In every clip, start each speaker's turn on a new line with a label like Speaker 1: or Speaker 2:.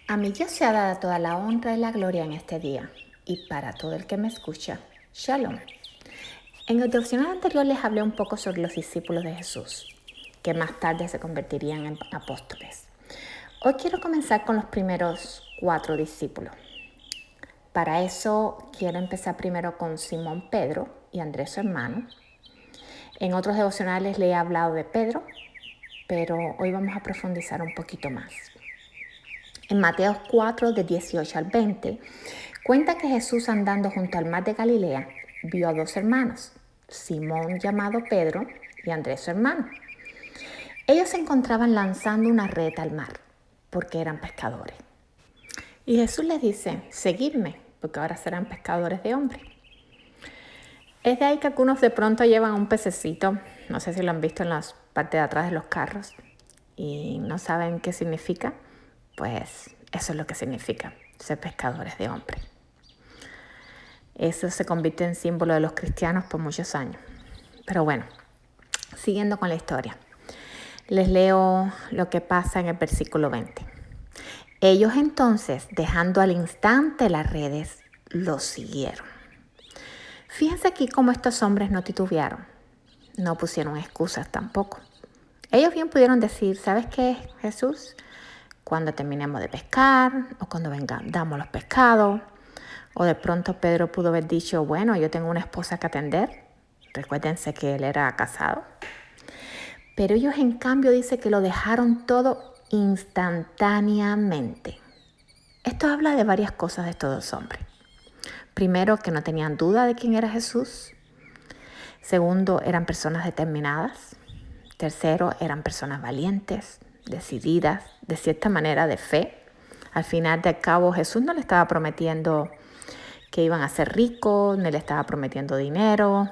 Speaker 1: A mí ya sea dada toda la honra y la gloria en este día, y para todo el que me escucha, Shalom. En el devocional anterior les hablé un poco sobre los discípulos de Jesús, que más tarde se convertirían en apóstoles. Hoy quiero comenzar con los primeros 4 discípulos. Para eso quiero empezar primero con Simón Pedro y Andrés su hermano. En otros devocionales le he hablado de Pedro, pero hoy vamos a profundizar un poquito más. En Mateo 4, de 18 al 20, cuenta que Jesús, andando junto al mar de Galilea, vio a 2 hermanos, Simón llamado Pedro y Andrés su hermano. Ellos se encontraban lanzando una red al mar, porque eran pescadores. Y Jesús les dice: seguidme, porque ahora serán pescadores de hombres. Es de ahí que algunos de pronto llevan un pececito, no sé si lo han visto en la parte de atrás de los carros, y no saben qué significa. Pues eso es lo que significa ser pescadores de hombres. Eso se convierte en símbolo de los cristianos por muchos años. Pero bueno, siguiendo con la historia. Les leo lo que pasa en el versículo 20. Ellos entonces, dejando al instante las redes, los siguieron. Fíjense aquí cómo estos hombres no titubearon. No pusieron excusas tampoco. Ellos bien pudieron decir: ¿sabes qué, Jesús? Cuando terminemos de pescar, o cuando damos los pescados. O de pronto Pedro pudo haber dicho: bueno, yo tengo una esposa que atender. Recuérdense que él era casado. Pero ellos en cambio dice que lo dejaron todo instantáneamente. Esto habla de varias cosas de estos 2 hombres. Primero, que no tenían duda de quién era Jesús. Segundo, eran personas determinadas. Tercero, eran personas valientes, decididas, de cierta manera de fe. Al final del cabo, Jesús no le estaba prometiendo que iban a ser ricos, ni le estaba prometiendo dinero.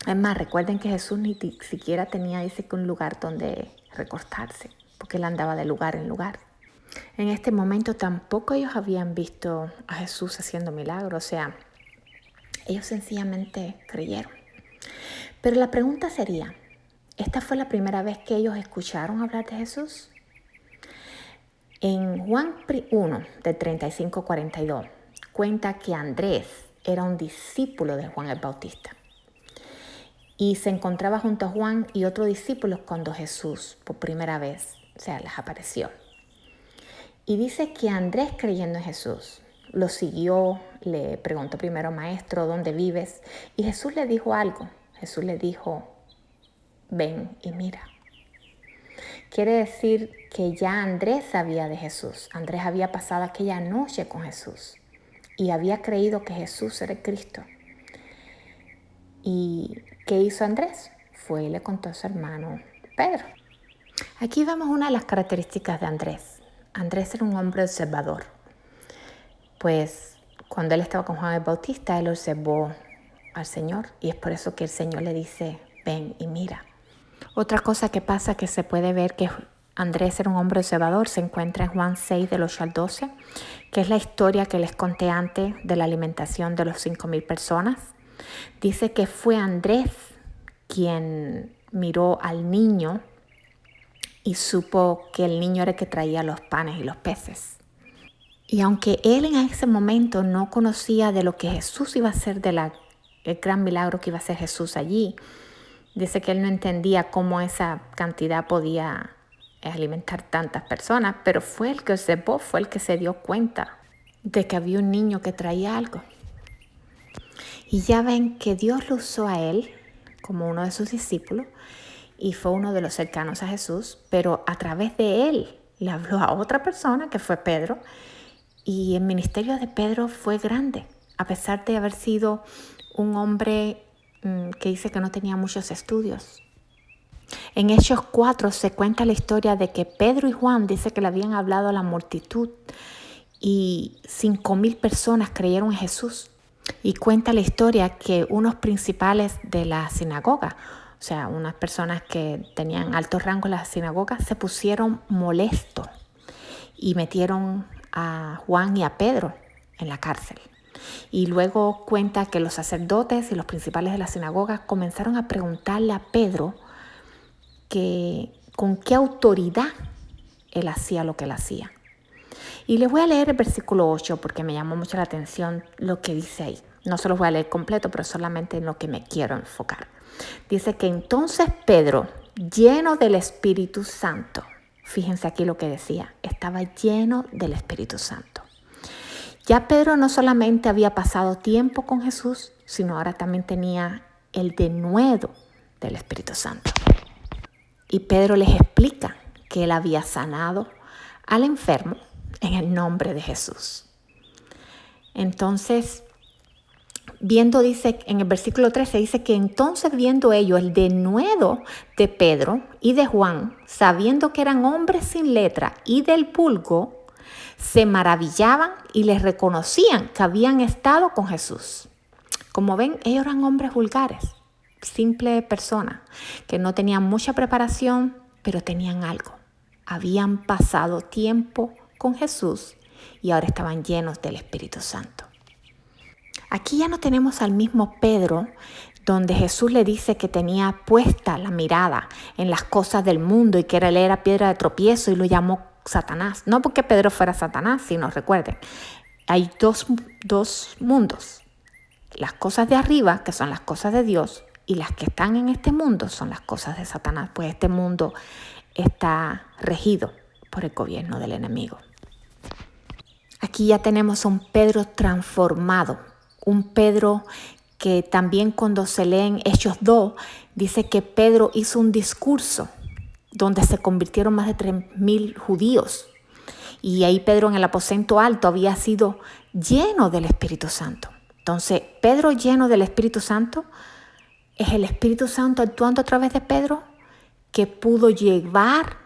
Speaker 1: Es más, recuerden que Jesús ni siquiera tenía, dice, que un lugar donde recostarse, porque él andaba de lugar en lugar. En este momento tampoco ellos habían visto a Jesús haciendo milagros, o sea, ellos sencillamente creyeron. Pero la pregunta sería: ¿esta fue la primera vez que ellos escucharon hablar de Jesús? En Juan 1, de 35-42, cuenta que Andrés era un discípulo de Juan el Bautista. Y se encontraba junto a Juan y otros discípulos cuando Jesús por primera vez, les apareció. Y dice que Andrés, creyendo en Jesús, lo siguió, le preguntó primero: maestro, ¿dónde vives? Y Jesús le dijo algo. Jesús le dijo: ven y mira. Quiere decir que ya Andrés sabía de Jesús. Andrés había pasado aquella noche con Jesús y había creído que Jesús era el Cristo. ¿Y qué hizo Andrés? Fue y le contó a su hermano Pedro. Aquí vemos una de las características de Andrés. Andrés era un hombre observador. Pues cuando él estaba con Juan el Bautista, él observó al Señor, y es por eso que el Señor le dice: ven y mira. Otra cosa que pasa, que se puede ver que Andrés era un hombre observador, se encuentra en Juan 6, del 8 al 12, que es la historia que les conté antes de la alimentación de los 5,000 personas. Dice que fue Andrés quien miró al niño y supo que el niño era el que traía los panes y los peces. Y aunque él en ese momento no conocía de lo que Jesús iba a hacer, el gran milagro que iba a hacer Jesús allí, dice que él no entendía cómo esa cantidad podía alimentar tantas personas, pero fue el que observó, fue el que se dio cuenta de que había un niño que traía algo. Y ya ven que Dios lo usó a él como uno de sus discípulos y fue uno de los cercanos a Jesús, pero a través de él le habló a otra persona, que fue Pedro, y el ministerio de Pedro fue grande, a pesar de haber sido un hombre que dice que no tenía muchos estudios. En Hechos 4 se cuenta la historia de que Pedro y Juan dice que le habían hablado a la multitud y 5,000 personas creyeron en Jesús. Y cuenta la historia que unos principales de la sinagoga, o sea, unas personas que tenían alto rango en la sinagoga, se pusieron molestos y metieron a Juan y a Pedro en la cárcel. Y luego cuenta que los sacerdotes y los principales de la sinagoga comenzaron a preguntarle a Pedro que con qué autoridad él hacía lo que él hacía. Y les voy a leer el versículo 8 porque me llamó mucho la atención lo que dice ahí. No se los voy a leer completo, pero solamente en lo que me quiero enfocar. Dice que entonces Pedro, lleno del Espíritu Santo, fíjense aquí lo que decía, estaba lleno del Espíritu Santo. Ya Pedro no solamente había pasado tiempo con Jesús, sino ahora también tenía el denuedo del Espíritu Santo. Y Pedro les explica que él había sanado al enfermo en el nombre de Jesús. Entonces, dice en el versículo 13, dice que entonces viendo ellos el denuedo de Pedro y de Juan, sabiendo que eran hombres sin letra y del vulgo, se maravillaban y les reconocían que habían estado con Jesús. Como ven, ellos eran hombres vulgares, simples personas que no tenían mucha preparación, pero tenían algo. Habían pasado tiempo con Jesús y ahora estaban llenos del Espíritu Santo. Aquí ya no tenemos al mismo Pedro, donde Jesús le dice que tenía puesta la mirada en las cosas del mundo y que él era piedra de tropiezo y lo llamó Satanás. No porque Pedro fuera Satanás, sino recuerden, hay dos mundos. Las cosas de arriba, que son las cosas de Dios, y las que están en este mundo son las cosas de Satanás, pues este mundo está regido por el gobierno del enemigo. Aquí ya tenemos un Pedro transformado, un Pedro que también cuando se lee en Hechos 2, dice que Pedro hizo un discurso donde se convirtieron más de 3,000 judíos. Y ahí Pedro en el aposento alto había sido lleno del Espíritu Santo. Entonces, Pedro lleno del Espíritu Santo, es el Espíritu Santo actuando a través de Pedro que pudo llevar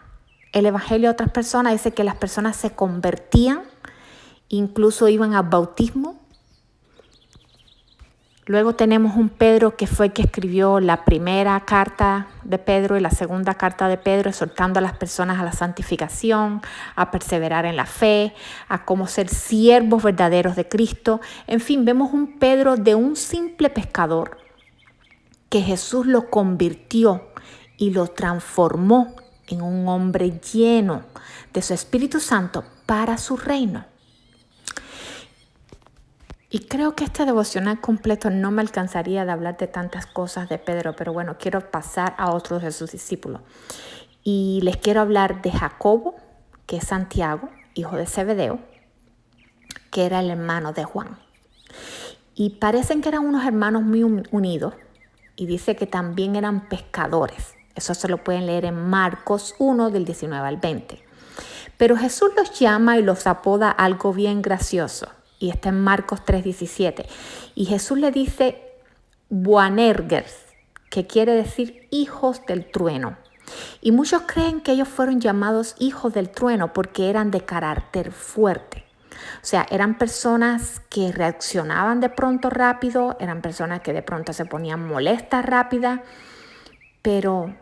Speaker 1: el evangelio a otras personas. Dice que las personas se convertían, incluso iban al bautismo. Luego tenemos un Pedro que fue el que escribió la primera carta de Pedro y la segunda carta de Pedro, exhortando a las personas a la santificación, a perseverar en la fe, a cómo ser siervos verdaderos de Cristo. En fin, vemos un Pedro de un simple pescador que Jesús lo convirtió y lo transformó en un hombre lleno de su Espíritu Santo para su reino. Y creo que este devocional completo no me alcanzaría de hablar de tantas cosas de Pedro, pero bueno, quiero pasar a otros de sus discípulos. Y les quiero hablar de Jacobo, que es Santiago, hijo de Zebedeo, que era el hermano de Juan. Y parecen que eran unos hermanos muy unidos, y dice que también eran pescadores. Eso se lo pueden leer en Marcos 1, del 19 al 20. Pero Jesús los llama y los apoda algo bien gracioso. Y está en Marcos 3:17. Y Jesús le dice Boanerges, que quiere decir hijos del trueno. Y muchos creen que ellos fueron llamados hijos del trueno porque eran de carácter fuerte. O sea, eran personas que reaccionaban de pronto rápido, eran personas que de pronto se ponían molestas rápida, pero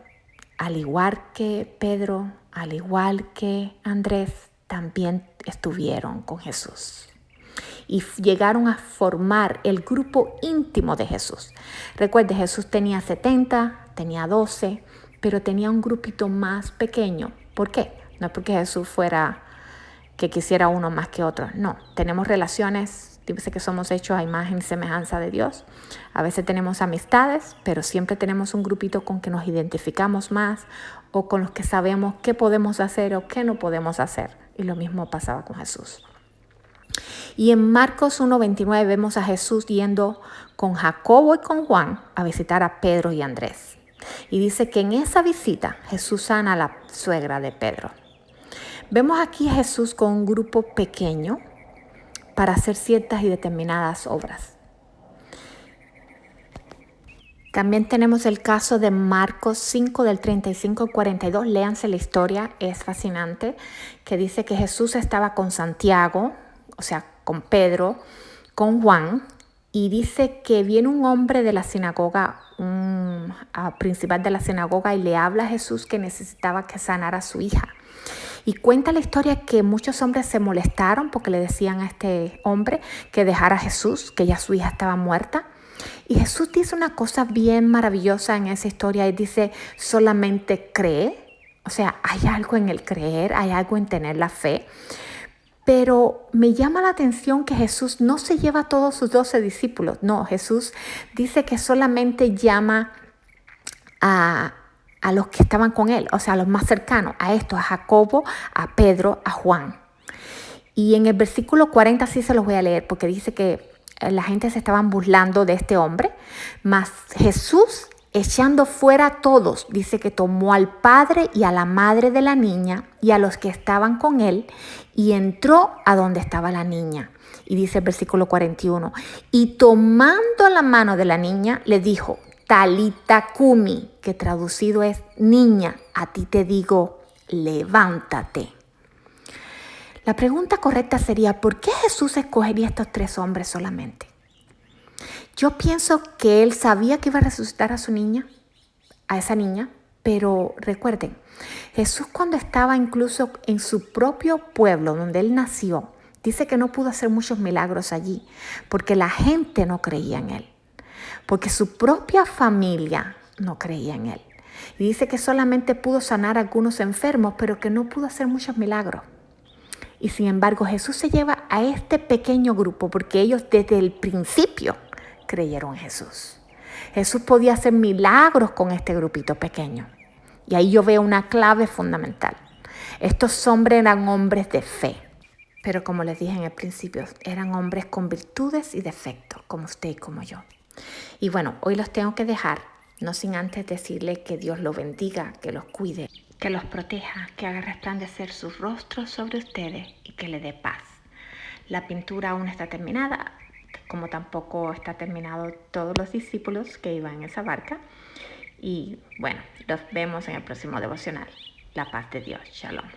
Speaker 1: al igual que Pedro, al igual que Andrés, también estuvieron con Jesús. Y llegaron a formar el grupo íntimo de Jesús. Recuerde, Jesús tenía 70, tenía 12, pero tenía un grupito más pequeño. ¿Por qué? No es porque Jesús fuera que quisiera uno más que otro. No, tenemos relaciones, dice que somos hechos a imagen y semejanza de Dios. A veces tenemos amistades, pero siempre tenemos un grupito con que nos identificamos más o con los que sabemos qué podemos hacer o qué no podemos hacer. Y lo mismo pasaba con Jesús. Y en Marcos 1:29 vemos a Jesús yendo con Jacobo y con Juan a visitar a Pedro y Andrés. Y dice que en esa visita Jesús sana a la suegra de Pedro. Vemos aquí a Jesús con un grupo pequeño para hacer ciertas y determinadas obras. También tenemos el caso de Marcos 5 del 35 al 42. Léanse la historia, es fascinante, que dice que Jesús estaba con Santiago, o sea, con Pedro, con Juan, y dice que viene un hombre de la sinagoga, un principal de la sinagoga, y le habla a Jesús que necesitaba que sanara a su hija. Y cuenta la historia que muchos hombres se molestaron porque le decían a este hombre que dejara a Jesús, que ya su hija estaba muerta. Y Jesús dice una cosa bien maravillosa en esa historia y dice, solamente cree. O sea, hay algo en el creer, hay algo en tener la fe. Pero me llama la atención que Jesús no se lleva a todos sus 12 discípulos. No, Jesús dice que solamente llama a los que estaban con él, o sea, a los más cercanos, a estos, a Jacobo, a Pedro, a Juan. Y en el versículo 40 sí se los voy a leer, porque dice que la gente se estaban burlando de este hombre, mas Jesús, echando fuera a todos, dice que tomó al padre y a la madre de la niña y a los que estaban con él y entró a donde estaba la niña. Y dice el versículo 41, y tomando la mano de la niña le dijo, Talita Kumi, que traducido es, niña, a ti te digo, levántate. La pregunta correcta sería, ¿por qué Jesús escogería a estos 3 hombres solamente? Yo pienso que él sabía que iba a resucitar a su niña, a esa niña, pero recuerden, Jesús cuando estaba incluso en su propio pueblo donde él nació, dice que no pudo hacer muchos milagros allí, porque la gente no creía en él, porque su propia familia no creía en él. Y dice que solamente pudo sanar a algunos enfermos, pero que no pudo hacer muchos milagros. Y sin embargo, Jesús se lleva a este pequeño grupo porque ellos desde el principio creyeron en Jesús. Jesús podía hacer milagros con este grupito pequeño. Y ahí yo veo una clave fundamental. Estos hombres eran hombres de fe. Pero como les dije en el principio, eran hombres con virtudes y defectos, como usted y como yo. Y bueno, hoy los tengo que dejar, no sin antes decirle que Dios los bendiga, que los cuide, que los proteja, que haga resplandecer sus rostros sobre ustedes y que le dé paz. La pintura aún no está terminada, como tampoco está terminado todos los discípulos que iban en esa barca. Y bueno, los vemos en el próximo devocional. La paz de Dios. Shalom.